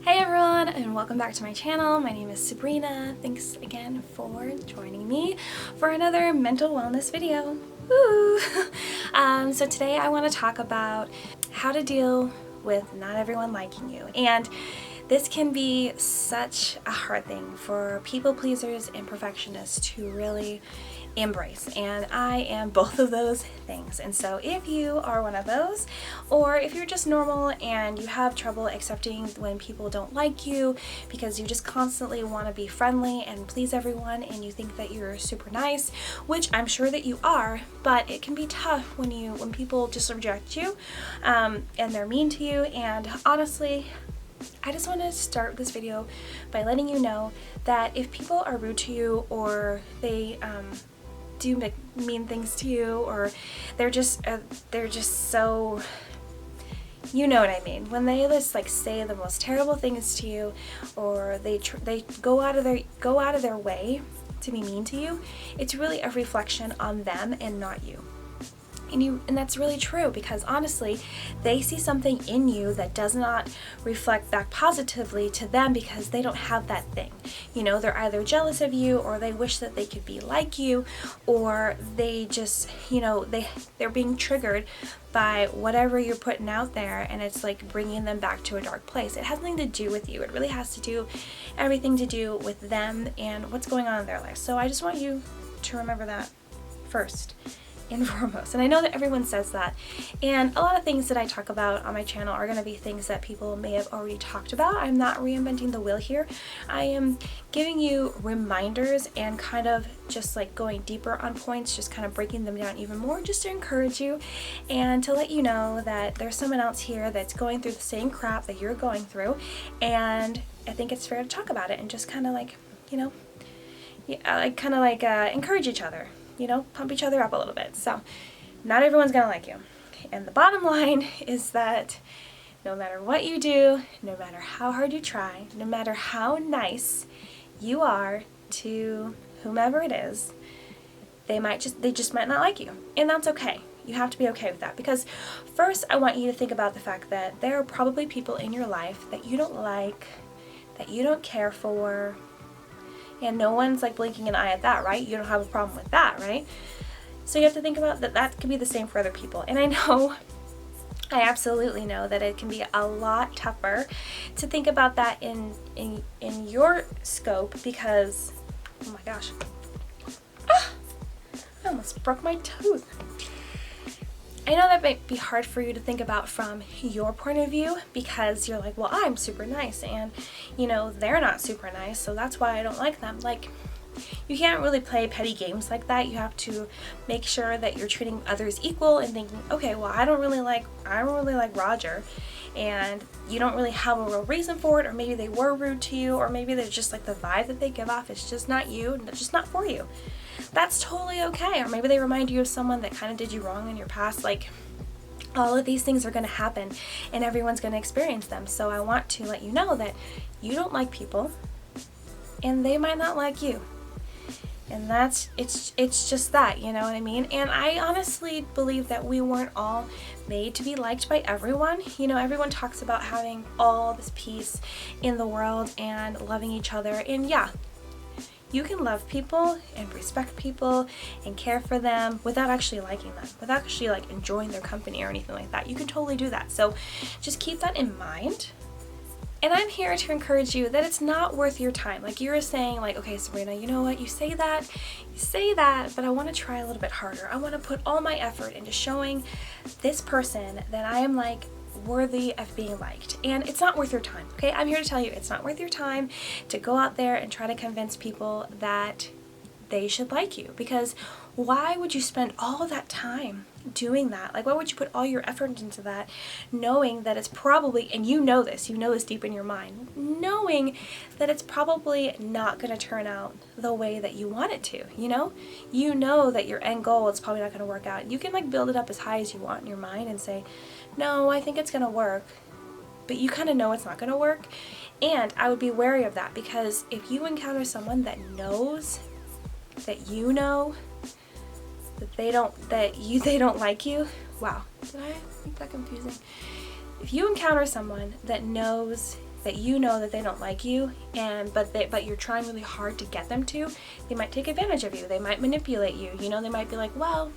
Hey everyone, and welcome back to my channel. My name is Sabrina. Thanks again for joining me for another mental wellness video. Woo! So today I want to talk about how to deal with not everyone liking you. And this can be such a hard thing for people pleasers and perfectionists to really embrace, and I am both of those things. And so if you are one of those, or if you're just normal and you have trouble accepting when people don't like you because you just constantly want to be friendly and please everyone and you think that you're super nice, which I'm sure that you are, but it can be tough when people just reject you and they're mean to you. And honestly, I just want to start this video by letting you know that if people are rude to you, or they do mean things to you, or they're just so, you know what I mean, when they just like say the most terrible things to you, or they go out of their way to be mean to you, it's really a reflection on them and not you. And that's really true, because honestly, they see something in you that does not reflect back positively to them because they don't have that thing. You know, they're either jealous of you, or they wish that they could be like you, or they just, you know, they're being triggered by whatever you're putting out there, and it's like bringing them back to a dark place. It has nothing to do with you. It really has to do everything to do with them and what's going on in their life. So I just want you to remember that first and foremost. And I know that everyone says that, and a lot of things that I talk about on my channel are going to be things that people may have already talked about. I'm not reinventing the wheel here. I am giving you reminders and kind of just like going deeper on points, just kind of breaking them down even more, just to encourage you and to let you know that there's someone else here that's going through the same crap that you're going through, and I think it's fair to talk about it and just kind of like, you know, encourage each other. You know, pump each other up a little bit. So not everyone's gonna like you. And the bottom line is that no matter what you do, no matter how hard you try, no matter how nice you are to whomever it is, they just might not like you. And that's okay. You have to be okay with that, because first I want you to think about the fact that there are probably people in your life that you don't like, that you don't care for. And no one's like blinking an eye at that, right? You don't have a problem with that, right? So you have to think about that could be the same for other people. And I absolutely know that it can be a lot tougher to think about that in your scope, because, oh my gosh, I almost broke my tooth. I know that might be hard for you to think about from your point of view, because you're like, well, I'm super nice, and you know, they're not super nice, so that's why I don't like them. Like, you can't really play petty games like that. You have to make sure that you're treating others equal and thinking, okay, well, I don't really like Roger, and you don't really have a real reason for it, or maybe they were rude to you, or maybe they're just like the vibe that they give off is just not you, and it's just not for you. That's totally okay. Or maybe they remind you of someone that kind of did you wrong in your past. Like, all of these things are going to happen, and everyone's going to experience them. So I want to let you know that you don't like people, and they might not like you. And it's just that, you know what I mean? And I honestly believe that we weren't all made to be liked by everyone. You know, everyone talks about having all this peace in the world and loving each other. And yeah, you can love people and respect people and care for them without actually liking them, without actually like enjoying their company or anything like that. You can totally do that. So just keep that in mind. And I'm here to encourage you that it's not worth your time. Like, you're saying, like, okay, Sabrina, you know what? You say that, but I want to try a little bit harder. I want to put all my effort into showing this person that I am like worthy of being liked, and it's not worth your time. Okay, I'm here to tell you it's not worth your time to go out there and try to convince people that they should like you, because why would you spend all that time doing that? Like, why would you put all your effort into that, knowing that it's probably, and you know this deep in your mind, knowing that it's probably not going to turn out the way that you want it to, you know that your end goal is probably not going to work out. You can like build it up as high as you want in your mind and say, no, I think it's going to work, but you kind of know it's not going to work. And I would be wary of that, because if you encounter someone that knows that you know that they don't like you, wow, did I make that confusing? If you encounter someone that knows that you know that they don't like you, but you're trying really hard to get them to, they might take advantage of you. They might manipulate you. You know, they might be like, well,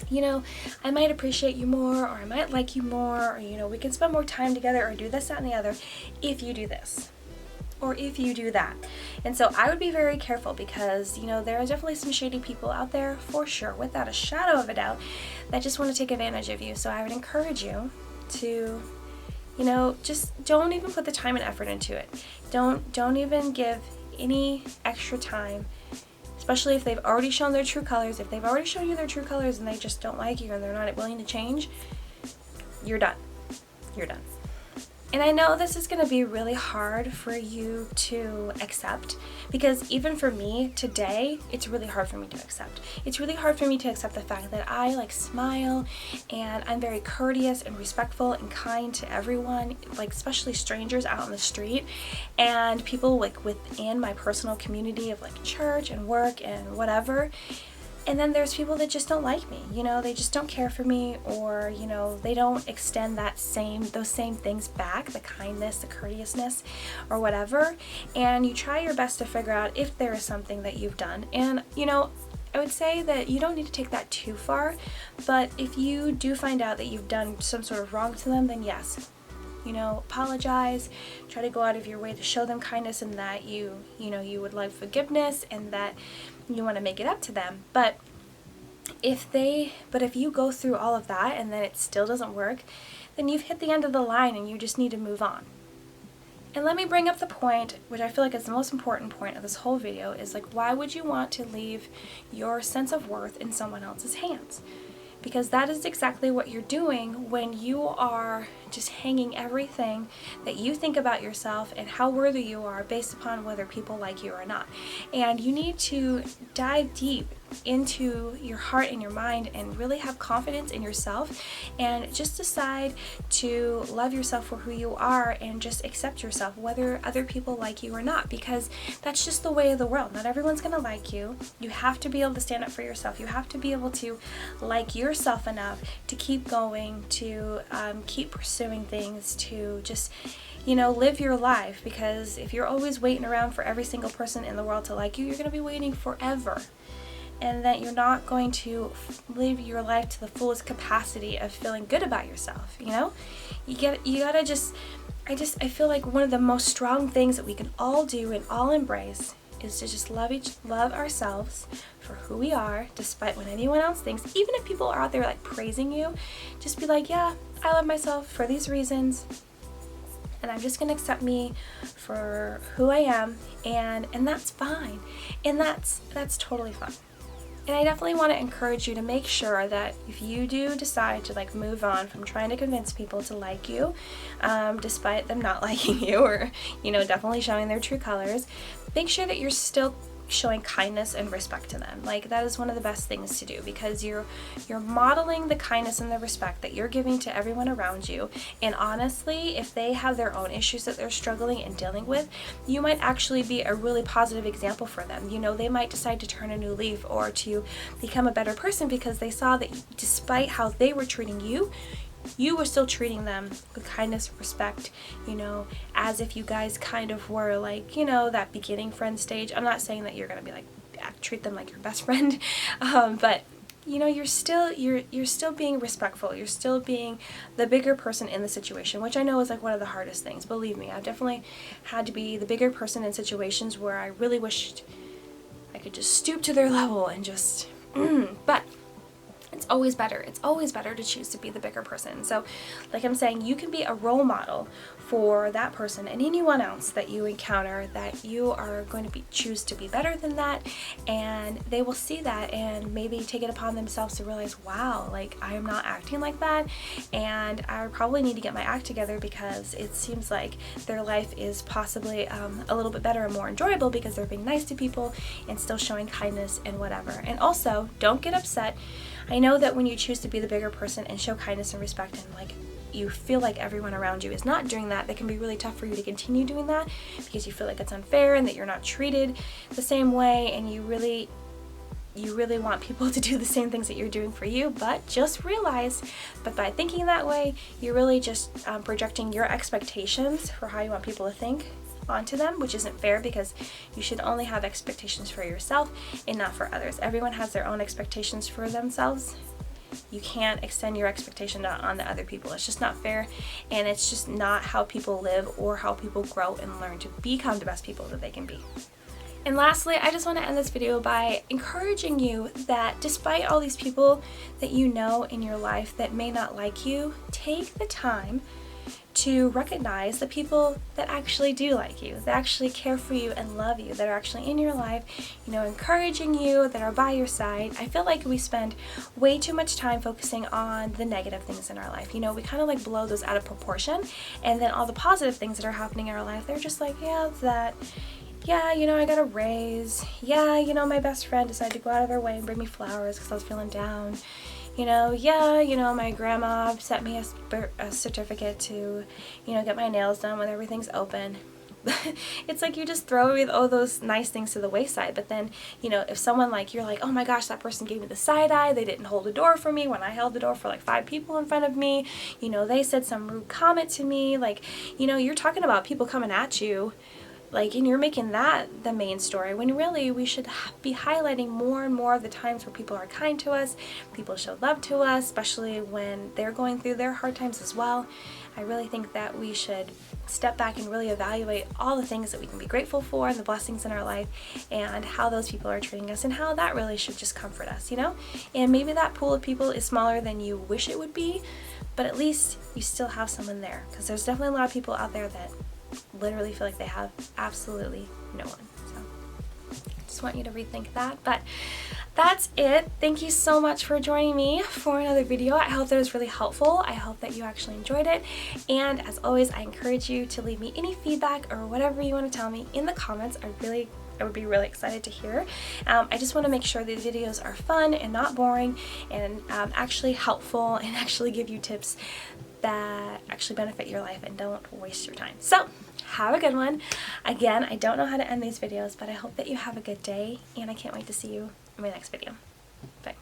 you know, I might appreciate you more, or I might like you more, or, you know, we can spend more time together, or do this, that, and the other if you do this, or if you do that. And so I would be very careful, because, you know, there are definitely some shady people out there, for sure, without a shadow of a doubt, that just want to take advantage of you. So I would encourage you to, you know, just don't even put the time and effort into it. Don't even give any extra time, especially if they've already shown their true colors. If they've already shown you their true colors and they just don't like you and they're not willing to change, you're done. You're done. And I know this is going to be really hard for you to accept, because even for me today, it's really hard for me to accept. It's really hard for me to accept the fact that I like smile and I'm very courteous and respectful and kind to everyone, like especially strangers out on the street and people like within my personal community of like church and work and whatever. And then there's people that just don't like me, you know, they just don't care for me, or, you know, they don't extend those same things back, the kindness, the courteousness, or whatever. And you try your best to figure out if there is something that you've done. And, you know, I would say that you don't need to take that too far, but if you do find out that you've done some sort of wrong to them, then yes, you know, apologize, try to go out of your way to show them kindness, and that you would like forgiveness, and that you want to make it up to them. But if you go through all of that and then it still doesn't work, then you've hit the end of the line and you just need to move on. And let me bring up the point, which I feel like is the most important point of this whole video, is like, why would you want to leave your sense of worth in someone else's hands? Because that is exactly what you're doing when you are just hanging everything that you think about yourself and how worthy you are based upon whether people like you or not. And you need to dive deep into your heart and your mind and really have confidence in yourself, and just decide to love yourself for who you are and just accept yourself whether other people like you or not, because that's just the way of the world. Not everyone's gonna like you. You have to be able to stand up for yourself. You have to be able to like yourself enough to keep going, to keep pursuing things, to just, you know, live your life. Because if you're always waiting around for every single person in the world to like you, you're gonna be waiting forever. And that you're not going to live your life to the fullest capacity of feeling good about yourself, you know? You gotta just, I feel like one of the most strong things that we can all do and all embrace is to just love ourselves for who we are, despite what anyone else thinks. Even if people are out there like praising you, just be like, yeah, I love myself for these reasons, and I'm just gonna accept me for who I am, and that's fine, and that's totally fine. And I definitely want to encourage you to make sure that if you do decide to like move on from trying to convince people to like you, despite them not liking you, or, you know, definitely showing their true colors, make sure that you're still showing kindness and respect to them. Like, that is one of the best things to do, because you're modeling the kindness and the respect that you're giving to everyone around you. And honestly, if they have their own issues that they're struggling and dealing with, you might actually be a really positive example for them. You know, they might decide to turn a new leaf or to become a better person, because they saw that despite how they were treating you, you were still treating them with kindness, respect, you know, as if you guys kind of were like, you know, that beginning friend stage. I'm not saying that you're gonna be like, treat them like your best friend, but you know, you're still being respectful. You're still being the bigger person in the situation, which I know is like one of the hardest things. Believe me, I've definitely had to be the bigger person in situations where I really wished I could just stoop to their level and just, but it's always better. It's always better to choose to be the bigger person. So, like I'm saying, you can be a role model for that person and anyone else that you encounter, that you are going to choose to be better than that, and they will see that and maybe take it upon themselves to realize, wow, like, I am not acting like that, and I probably need to get my act together, because it seems like their life is possibly a little bit better and more enjoyable because they're being nice to people and still showing kindness and whatever. And also, don't get upset. I know that when you choose to be the bigger person and show kindness and respect, and like you feel like everyone around you is not doing that, can be really tough for you to continue doing that, because you feel like it's unfair and that you're not treated the same way, and you really you really want people to do the same things that you're doing for you, but just realize that by thinking that way, you're really just projecting your expectations for how you want people to think onto them, which isn't fair, because you should only have expectations for yourself and not for others. Everyone has their own expectations for themselves. You can't extend your expectation on the other people. It's just not fair, and it's just not how people live or how people grow and learn to become the best people that they can be. And lastly, I just want to end this video by encouraging you that despite all these people that you know in your life that may not like you, take the time to recognize the people that actually do like you, that actually care for you and love you, that are actually in your life, you know, encouraging you, that are by your side. I feel like we spend way too much time focusing on the negative things in our life. You know, we kind of like blow those out of proportion, and then all the positive things that are happening in our life, they're just like, yeah, that. Yeah, you know, I got a raise. Yeah, you know, my best friend decided to go out of their way and bring me flowers because I was feeling down. You know, yeah, you know, my grandma sent me a certificate to, you know, get my nails done when everything's open. It's like you just throw all those nice things to the wayside, but then, you know, if someone like, you're like, oh my gosh, that person gave me the side eye, they didn't hold the door for me when I held the door for like 5 people in front of me, you know, they said some rude comment to me, like, you know, you're talking about people coming at you, like, and you're making that the main story, when really we should be highlighting more and more of the times where people are kind to us, people show love to us, especially when they're going through their hard times as well. I really think that we should step back and really evaluate all the things that we can be grateful for, the blessings in our life, and how those people are treating us, and how that really should just comfort us, you know? And maybe that pool of people is smaller than you wish it would be, but at least you still have someone there, because there's definitely a lot of people out there that literally feel like they have absolutely no one. So just want you to rethink that. But that's it. Thank you so much for joining me for another video. I hope that it was really helpful. I hope that you actually enjoyed it. And as always, I encourage you to leave me any feedback or whatever you want to tell me in the comments. I would be really excited to hear. I just want to make sure these videos are fun and not boring, and actually helpful, and actually give you tips that actually benefit your life and don't waste your time. So have a good one. Again, I don't know how to end these videos, but I hope that you have a good day, and I can't wait to see you in my next video. Bye.